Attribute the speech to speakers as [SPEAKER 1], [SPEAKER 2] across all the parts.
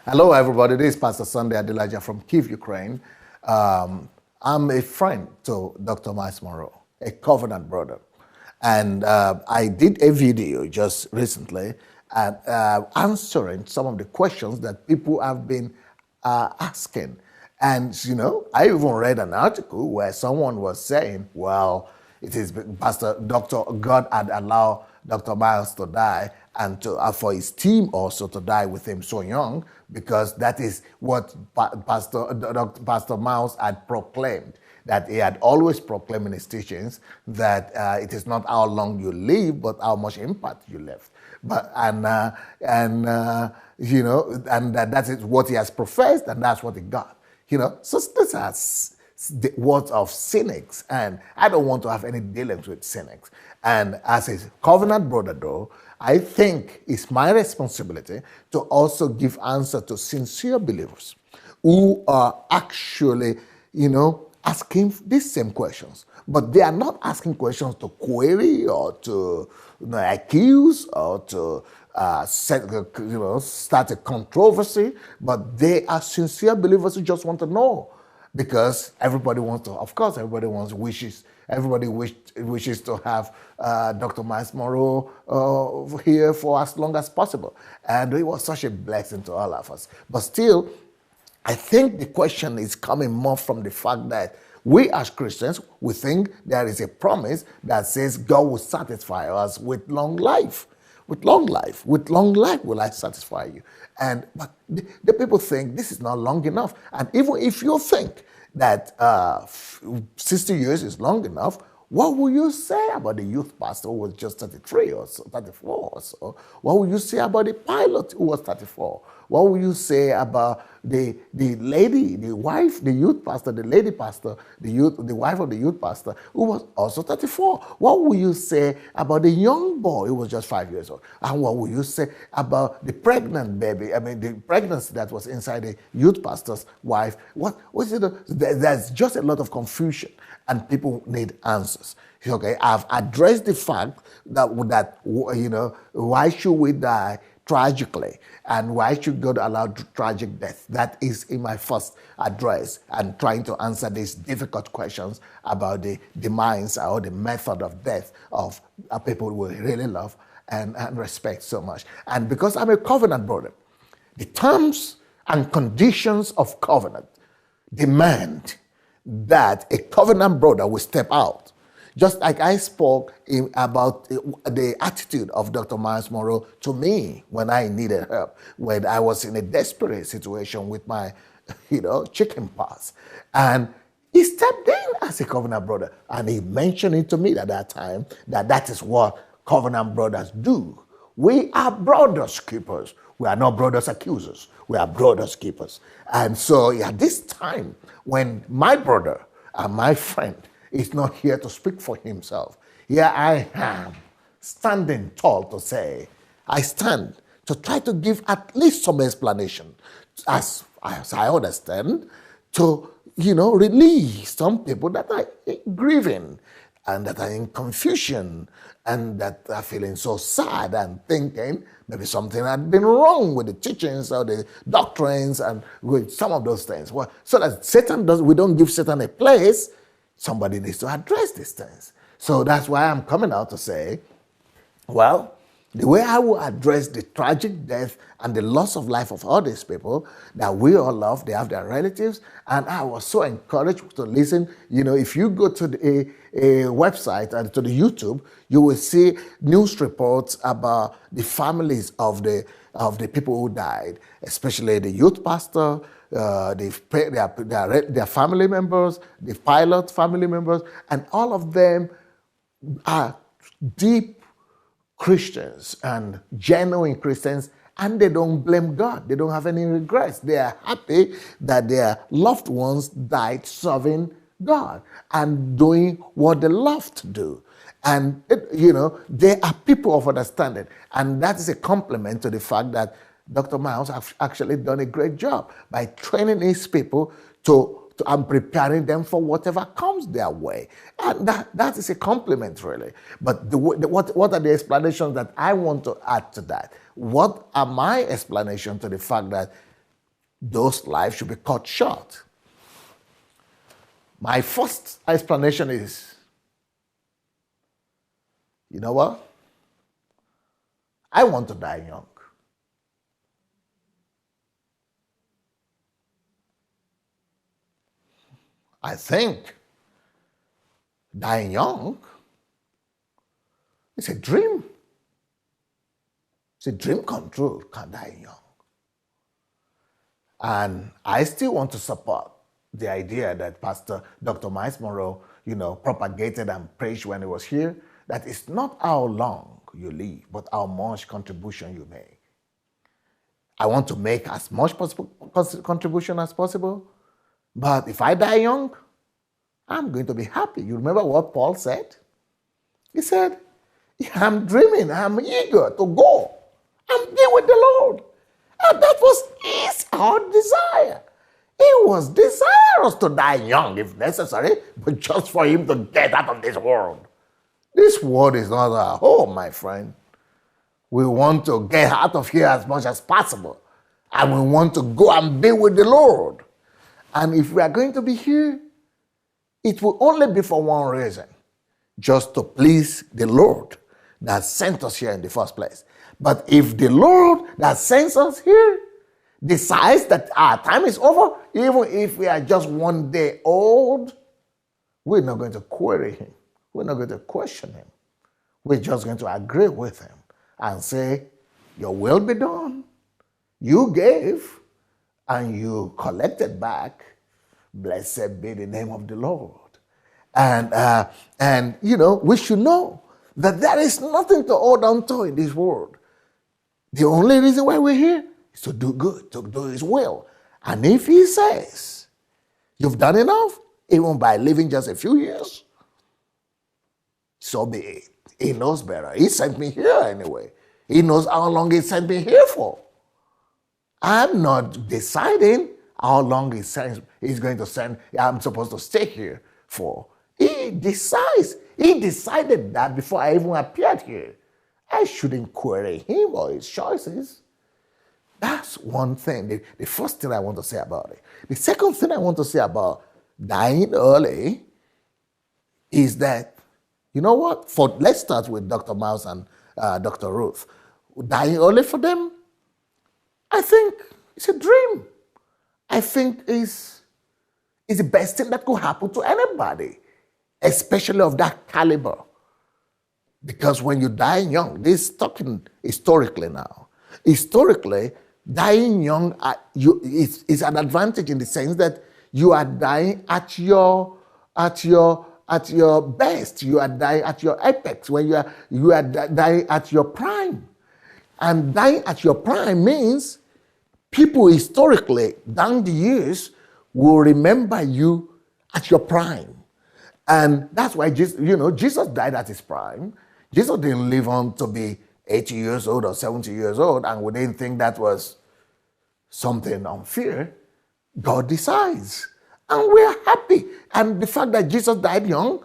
[SPEAKER 1] Hello, everybody. This is Pastor Sunday Adelaja from Kiev, Ukraine. I'm a friend to Dr. Myles Munroe, a covenant brother. And I did a video just recently answering some of the questions that people have been asking. And, I even read an article where someone was saying, well, it is Pastor Dr. God had allowed Dr. Myles to die and for his team also to die with him so young, because that is what Pastor Myles had proclaimed, that he had always proclaimed in his teachings, that it is not how long you live, but how much impact you left. And that is what he has professed, and that's what he got. So these are the words of cynics, and I don't want to have any dealings with cynics. And as a covenant brother, though, I think it's my responsibility to also give answer to sincere believers who are actually, asking these same questions. But they are not asking questions to query or to accuse or to start a controversy, but they are sincere believers who just want to know. Because everybody wants to, of course, everybody wishes to have Dr. Myles Munroe here for as long as possible. And it was such a blessing to all of us. But still, I think the question is coming more from the fact that we as Christians, we think there is a promise that says God will satisfy us with long life. With long life will I satisfy you. But the people think this is not long enough. And even if you think that 60 years is long enough, what will you say about the youth pastor who was just 33 or so, 34 or so? What will you say about the pilot who was 34? What will you say about the lady, the wife, the youth pastor, the lady pastor, the wife of the youth pastor who was also 34? What will you say about the young boy who was just 5 years old? And what will you say about the pregnant baby? The pregnancy that was inside the youth pastor's wife? What was it? There's just a lot of confusion, and people need answers. Okay, I've addressed the fact that why should we die tragically, and why should God allow tragic death? That is in my first address, and trying to answer these difficult questions about the minds or the method of death of people we really love and respect so much. And because I'm a covenant brother, the terms and conditions of covenant demand that a covenant brother will step out. Just like I spoke about the attitude of Dr. Myles Munroe to me when I needed help, when I was in a desperate situation with my, chicken pox. And he stepped in as a covenant brother. And he mentioned it to me at that time that is what covenant brothers do. We are brothers keepers. We are not brothers accusers. We are brothers keepers. And so at this time, when my brother and my friend is not here to speak for himself, here I am standing tall to say, I stand to try to give at least some explanation, as I understand, to, release some people that are grieving and that are in confusion and that are feeling so sad and thinking maybe something had been wrong with the teachings or the doctrines and with some of those things. Well, so that we don't give Satan a place, somebody needs to address these things. So that's why I'm coming out to say, well, the way I will address the tragic death and the loss of life of all these people that we all love, they have their relatives, and I was so encouraged to listen. If you go to a website and to the YouTube, you will see news reports about the families of the people who died, especially the youth pastor, their family members, the pilot family members, and all of them are deep Christians and genuine Christians, and they don't blame God. They don't have any regrets. They are happy that their loved ones died serving God and doing what they love to do. And, they are people of understanding. And that is a compliment to the fact that Dr. Myles has actually done a great job by training his people and preparing them for whatever comes their way. And that is a compliment, really. But what are the explanations that I want to add to that? What are my explanations to the fact that those lives should be cut short. My first explanation is, you know what? I want to die young. I think dying young is a dream. It's a dream come true, can die young. And I still want to support the idea that Pastor Dr. Myles Munroe, propagated and preached when he was here, that it's not how long you live, but how much contribution you make. I want to make as much contribution as possible, but if I die young, I'm going to be happy. You remember what Paul said? He said, I'm dreaming, I'm eager to go and be with the Lord. And that was his heart desire. He was desirous to die young if necessary, but just for him to get out of this world. This world is not our home, my friend. We want to get out of here as much as possible. And we want to go and be with the Lord. And if we are going to be here, it will only be for one reason, just to please the Lord that sent us here in the first place. But if the Lord that sends us here decides that our time is over, even if we are just one day old, we're not going to query him. We're not going to question him. We're just going to agree with him and say, your will be done. You gave and you collected back. Blessed be the name of the Lord. And we should know that there is nothing to hold on to in this world. The only reason why we're here is to do good, to do his will. And if he says, you've done enough, even by living just a few years, so be it. He knows better. He sent me here anyway. He knows how long he sent me here for. I'm not deciding how long he's going to send, I'm supposed to stay here for. He decides. He decided that before I even appeared here. I shouldn't query him or his choices. That's one thing, the first thing I want to say about it. The second thing I want to say about dying early is that, you know what? Let's start with Dr. Myles and Dr. Ruth. Dying early for them, I think it's a dream. I think it's the best thing that could happen to anybody, especially of that caliber. Because when you die young, this is talking historically now. Historically, dying young is an advantage in the sense that you are dying at your best. You are dying at your apex, when you are dying at your prime. And dying at your prime means people historically, down the years, will remember you at your prime. And that's why Jesus died at his prime. Jesus didn't live on to be 80 years old or 70 years old, and we didn't think that was something unfair. God decides. And we're happy. And the fact that Jesus died young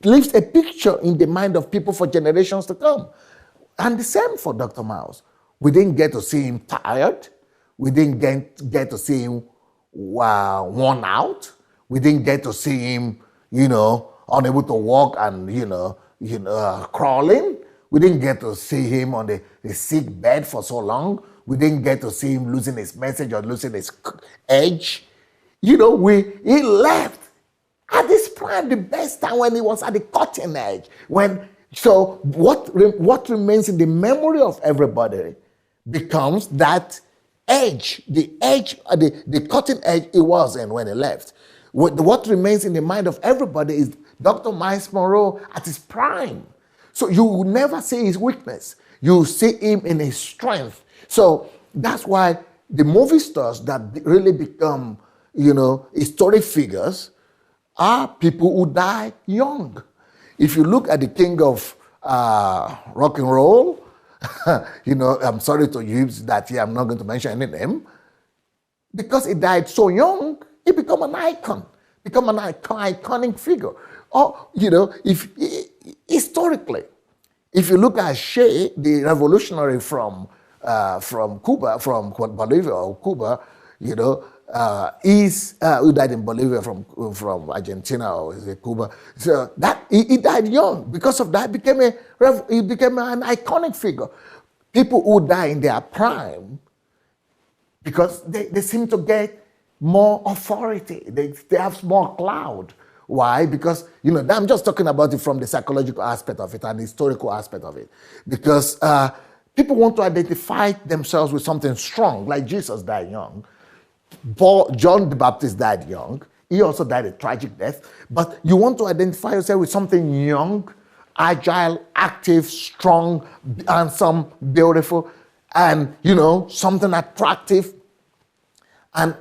[SPEAKER 1] leaves a picture in the mind of people for generations to come. And the same for Dr. Myles. We didn't get to see him tired. We didn't get to see him worn out. We didn't get to see him, unable to walk and, crawling. We didn't get to see him on the sick bed for so long. We didn't get to see him losing his message or losing his edge. He left at this prime, the best time, when he was at the cutting edge. So what remains in the memory of everybody becomes that edge, the cutting edge he was in when he left. What remains in the mind of everybody is Dr. Myles Munroe at his prime. So you will never see his weakness. You see him in his strength. So that's why the movie stars that really become, historic figures are people who die young. If you look at the king of rock and roll, I'm sorry to use that here, I'm not going to mention any name, because he died so young, he became an icon, iconic figure. Or, historically, if you look at Che, the revolutionary from Cuba, from Bolivia or Cuba, who died in Bolivia from Argentina or is it Cuba. So that he died young. Because of that, he became an iconic figure. People who die in their prime, because they seem to get more authority. They have more clout. Why? Because, I'm just talking about it from the psychological aspect of it and the historical aspect of it. Because people want to identify themselves with something strong, like Jesus died young. John the Baptist died young. He also died a tragic death. But you want to identify yourself with something young, agile, active, strong, handsome, beautiful, and, something attractive. And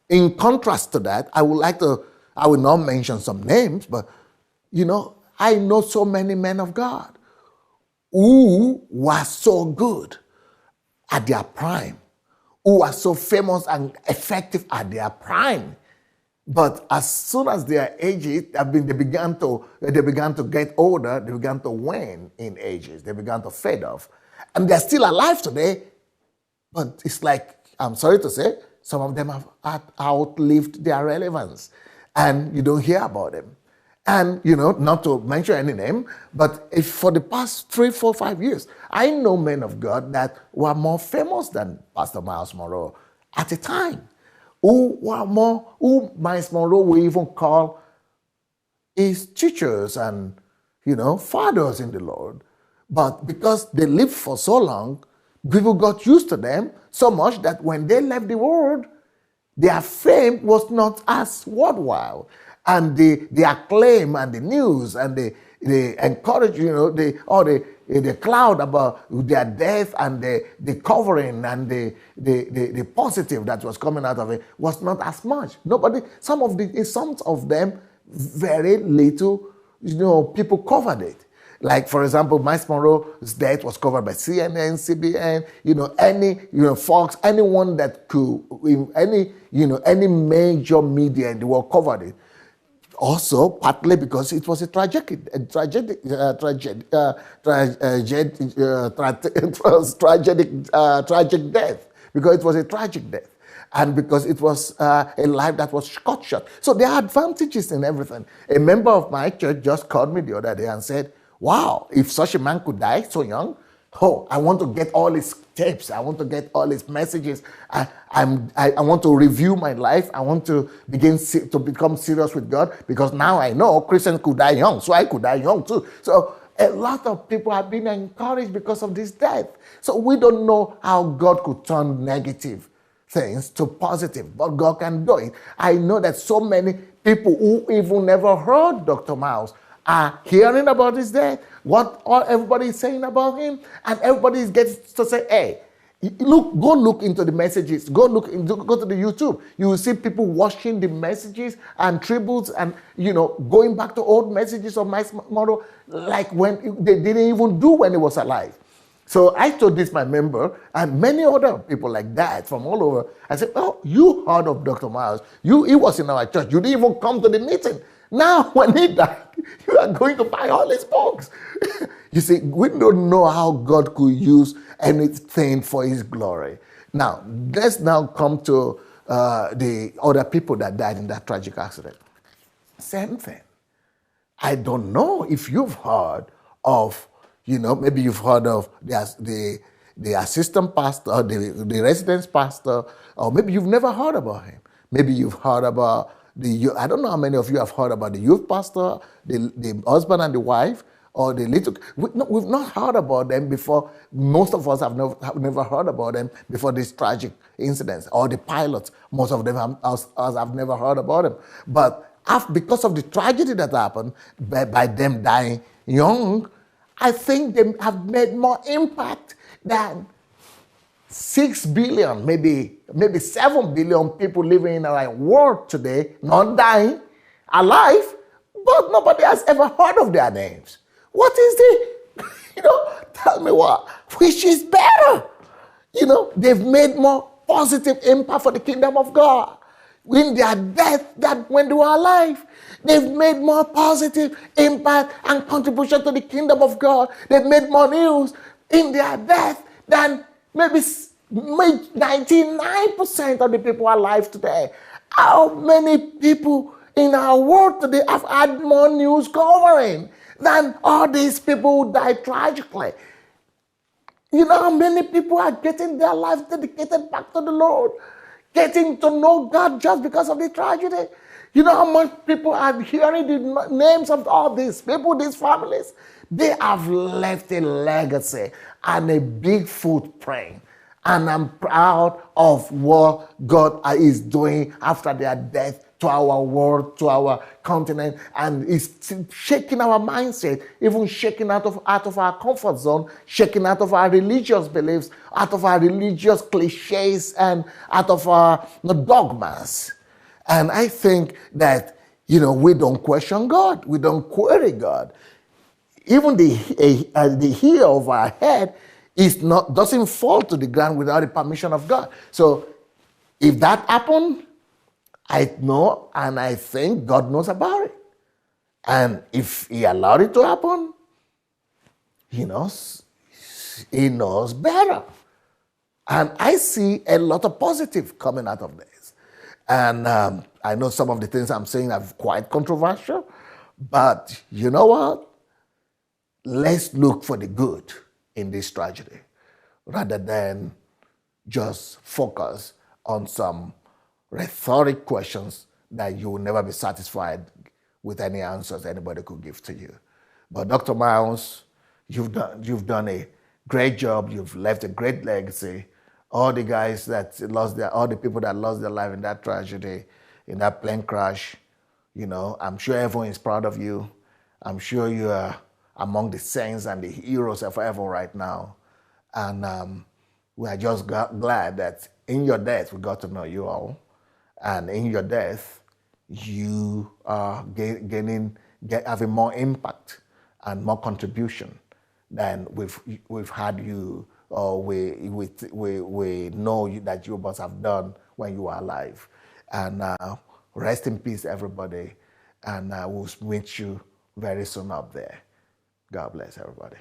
[SPEAKER 1] in contrast to that, I will not mention some names, but, I know so many men of God who were so good at their prime, who were so famous and effective at their prime. But as soon as their ages, they began to get older, they began to wane in ages, they began to fade off. And they're still alive today, but it's like, I'm sorry to say, some of them have outlived their relevance, and you don't hear about them. And, not to mention any name, but if for the past 3, 4, 5 years, I know men of God that were more famous than Pastor Myles Munroe at the time, who Myles Munroe will even call his teachers and, fathers in the Lord. But because they lived for so long, people got used to them so much that when they left the world, their fame was not as worthwhile. And the acclaim and the news and the encourage, the cloud about their death and the covering and the positive that was coming out of it was not as much. Some of them, very little, people covered it. Like, for example, Myles Munroe's death was covered by CNN, CBN, Fox, anyone that could, any major media in the world covered it. Also, partly because it was a tragic death, because it was a tragic death, and because it was a life that was cut short. So there are advantages in everything. A member of my church just called me the other day and said, "Wow, if such a man could die so young, I want to get all his tapes. I want to get all his messages. I want to review my life. I want to become serious with God, because now I know Christians could die young, so I could die young too." So a lot of people have been encouraged because of this death. So we don't know how God could turn negative things to positive, but God can do it. I know that so many people who even never heard Dr. Myles are hearing about his death, what everybody is saying about him, and everybody gets to say, "Hey, go look into the messages, go to the YouTube. You will see people watching the messages and tributes and, going back to old messages of Myles Munroe, like when they didn't even do when he was alive." So I told this my member and many other people like that from all over. I said, "Oh, you heard of Dr. Myles. He was in our church. You didn't even come to the meeting. Now, when he died, you are going to buy all his books." You see, we don't know how God could use anything for his glory. Now, let's now come to the other people that died in that tragic accident. Same thing. I don't know if you've heard of, maybe you've heard of the assistant pastor, the residence pastor, or maybe you've never heard about him. Maybe you've heard about I don't know how many of you have heard about the youth pastor, the husband and the wife, or the little. We've not heard about them before. Most of us have never heard about them before these tragic incidents. Or the pilots, most of them have never heard about them. But because of the tragedy that happened, by them dying young, I think they have made more impact than 6 billion, maybe 7 billion people living in our world today, not dying, alive, but nobody has ever heard of their names. What is tell me what, which is better? They've made more positive impact for the kingdom of God in their death than when they were alive. They've made more positive impact and contribution to the kingdom of God. They've made more news in their death than maybe 99% of the people alive today. How many people in our world today have had more news covering than all these people who died tragically? You know how many people are getting their lives dedicated back to the Lord, getting to know God just because of the tragedy? You know how much people are hearing the names of all these people, these families? They have left a legacy and a big footprint. And I'm proud of what God is doing after their death to our world, to our continent, and it's shaking our mindset, even shaking out of our comfort zone, shaking out of our religious beliefs, out of our religious cliches, and out of our dogmas. And I think that, we don't question God. We don't query God. Even the hair of our head doesn't fall to the ground without the permission of God. So if that happened, I know and I think God knows about it. And if he allowed it to happen, he knows better. And I see a lot of positive coming out of this. And I know some of the things I'm saying are quite controversial, but you know what? Let's look for the good in this tragedy rather than just focus on some rhetoric questions that you will never be satisfied with any answers anybody could give to you. But Dr. Myles, you've done a great job. You've left a great legacy. All the guys all the people that lost their life in that tragedy, in that plane crash, I'm sure everyone is proud of you. I'm sure you are among the saints and the heroes of heaven right now. And we are just glad that in your death, we got to know you all. And in your death, you are having more impact and more contribution than we've had you, or we know that you must have done when you were alive. And rest in peace, everybody. And we'll meet you very soon up there. God bless everybody.